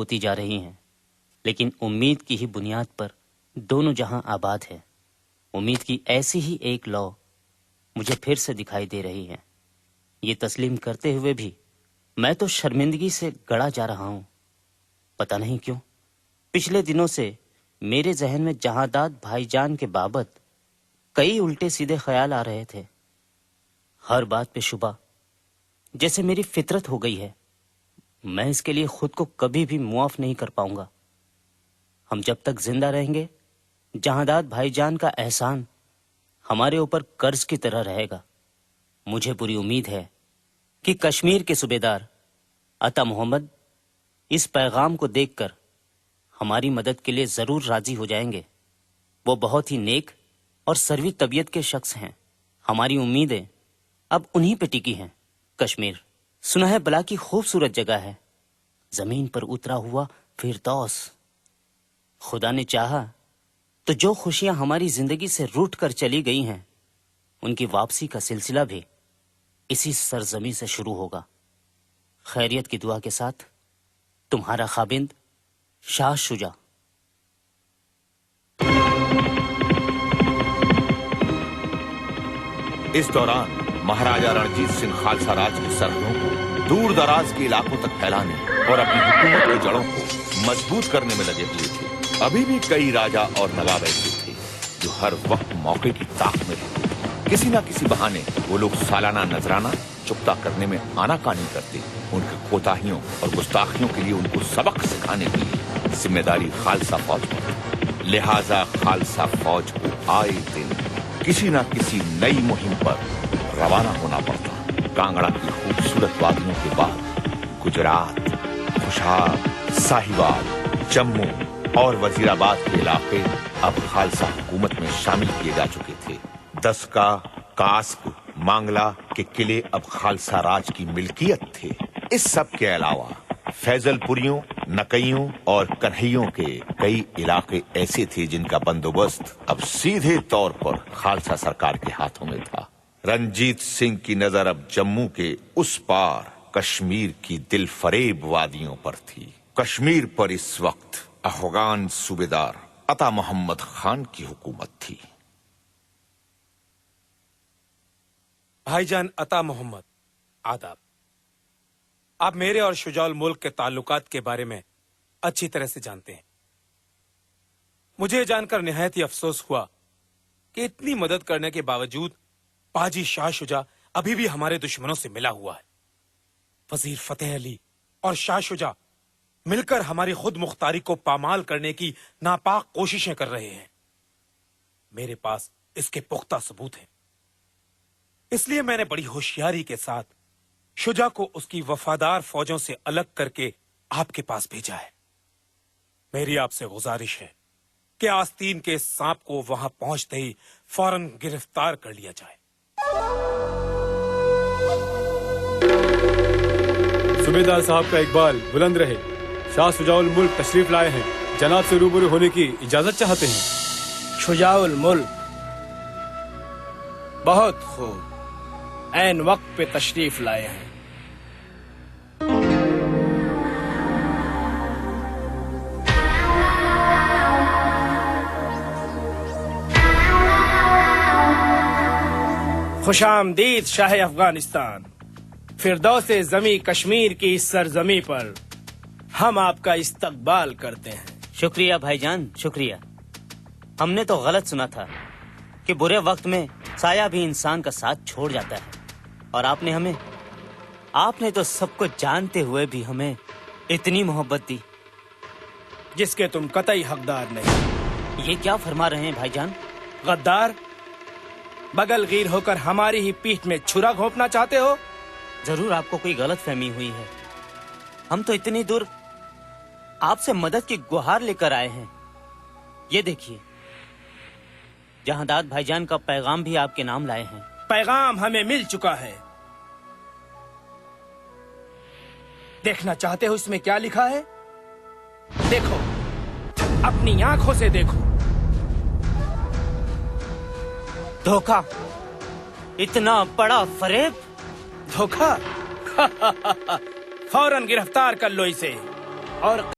होती जा रही हैं, लेकिन उम्मीद की ही बुनियाद पर दोनों जहां आबाद है। उम्मीद की ऐसी ही एक लौ मुझे फिर से दिखाई दे रही है। ये तस्लीम करते हुए भी मैं तो शर्मिंदगी से गड़ा जा रहा हूं। पता नहीं क्यों पिछले दिनों से मेरे जहन में जहांदाद भाईजान के बाबत कई उल्टे सीधे ख्याल आ रहे थे। हर बात पे शुबा जैसे मेरी फितरत हो गई है। मैं इसके लिए खुद को कभी भी मुआफ नहीं कर पाऊंगा। हम जब तक जिंदा रहेंगे जहांदाद भाईजान का एहसान हमारे ऊपर कर्ज की तरह रहेगा। मुझे पूरी उम्मीद है कि कश्मीर के सूबेदार अता मोहम्मद इस पैगाम को देखकर हमारी मदद के लिए जरूर राजी हो जाएंगे। वो बहुत ही नेक और सरवी तबीयत के शख्स हैं। हमारी उम्मीदें अब उन्हीं पे टिकी हैं। कश्मीर सुना है बला की खूबसूरत जगह है, जमीन पर उतरा हुआ फिरदौस। खुदा ने चाहा तो जो खुशियां हमारी जिंदगी से रूठ कर चली गई हैं उनकी वापसी का सिलसिला भी इसी सरजमी से शुरू होगा। खैरियत की दुआ के साथ तुम्हारा खाबिंद शाह शुजा। इस दौरान महाराजा रणजीत सिंह खालसा राज की सरहदों को दूर दराज के इलाकों तक फैलाने और अपनी हुकूमत की जड़ों को मजबूत करने में लगे हुए थे। अभी भी कई राजा और नवाब ऐसे थे जो हर वक्त मौके की ताक में रहते थे। किसी न किसी बहाने वो लोग सालाना नजराना चुकता करने में आनाकानी करते। उनकी कोताहियों और गुस्ताखियों के लिए उनको सबक सिखाने की जिम्मेदारी खालसा फौज पर। लिहाजा खालसा फौज को आए दिन किसी न किसी नई मुहिम पर रवाना होना पड़ता। कांगड़ा की खूबसूरत वादियों के बाद गुजरात, खुशार, साहिवाल, जम्मू और वजीराबाद के इलाके अब खालसा हुकूमत में शामिल किए जा चुके थे। दसका, कास्क, मांगला के किले अब खालसा राज की मिल्कियत थे। इस सब के अलावा फैजलपुरियों, नकइयों और कन्हैयों के कई इलाके ऐसे थे जिनका बंदोबस्त अब सीधे तौर पर खालसा सरकार के हाथों में था। रंजीत सिंह की नजर अब जम्मू के उस पार कश्मीर की दिल फरेब वादियों पर थी। कश्मीर पर इस वक्त अफगान सूबेदार अता मोहम्मद खान की हुकूमत थी। भाईजान अता मोहम्मद, आदाब। आप मेरे और शुजाउल मुल्क के ताल्लुकात के बारे में अच्छी तरह से जानते हैं। मुझे जानकर निहायत ही अफसोस हुआ कि इतनी मदद करने के बावजूद पाजी शाह शुजा अभी भी हमारे दुश्मनों से मिला हुआ है। वजीर फतेह अली और शाह शुजा मिलकर हमारी खुद मुख्तारी को पामाल करने की नापाक कोशिशें कर रहे हैं। मेरे पास इसके पुख्ता सबूत हैं। इसलिए मैंने बड़ी होशियारी के साथ शुजा को उसकी वफादार फौजों से अलग करके आपके पास भेजा है। मेरी आपसे गुजारिश है कि आस्तीन के सांप को वहां पहुंचते ही फौरन गिरफ्तार कर लिया जाए। सूबेदार साहब का इकबाल बुलंद रहे। शाह शुजाउल मुल्क तशरीफ लाए हैं। जनाब से रूबरू होने की इजाजत चाहते हैं। शुजाउल मुल्क, बहुत खूब, ऐन वक्त पे तशरीफ लाए हैं। खुशामदीद शाह अफगानिस्तान। फिरदौसे जमी कश्मीर की इस सरजमी पर हम आपका इस्तकबाल करते हैं। शुक्रिया भाईजान, शुक्रिया। हमने तो गलत सुना था कि बुरे वक्त में साया भी इंसान का साथ छोड़ जाता है, और आपने तो सबको जानते हुए भी हमें इतनी मोहब्बत दी जिसके तुम कतई हकदार नहीं। ये क्या फरमा रहे हैं भाईजान? गद्दार, बगलगीर होकर हमारी ही पीठ में छुरा घोंपना चाहते हो? जरूर आपको कोई गलत फहमी हुई है। हम तो इतनी दूर आपसे मदद की गुहार लेकर आए हैं। ये देखिए, जहांदाद भाईजान का पैगाम भी आपके नाम लाए हैं। पैगाम हमें मिल चुका है। देखना चाहते हो इसमें क्या लिखा है? देखो, अपनी आंखों से देखो। धोखा, इतना बड़ा फरेब। धोखा? फौरन गिरफ्तार कर लो इसे और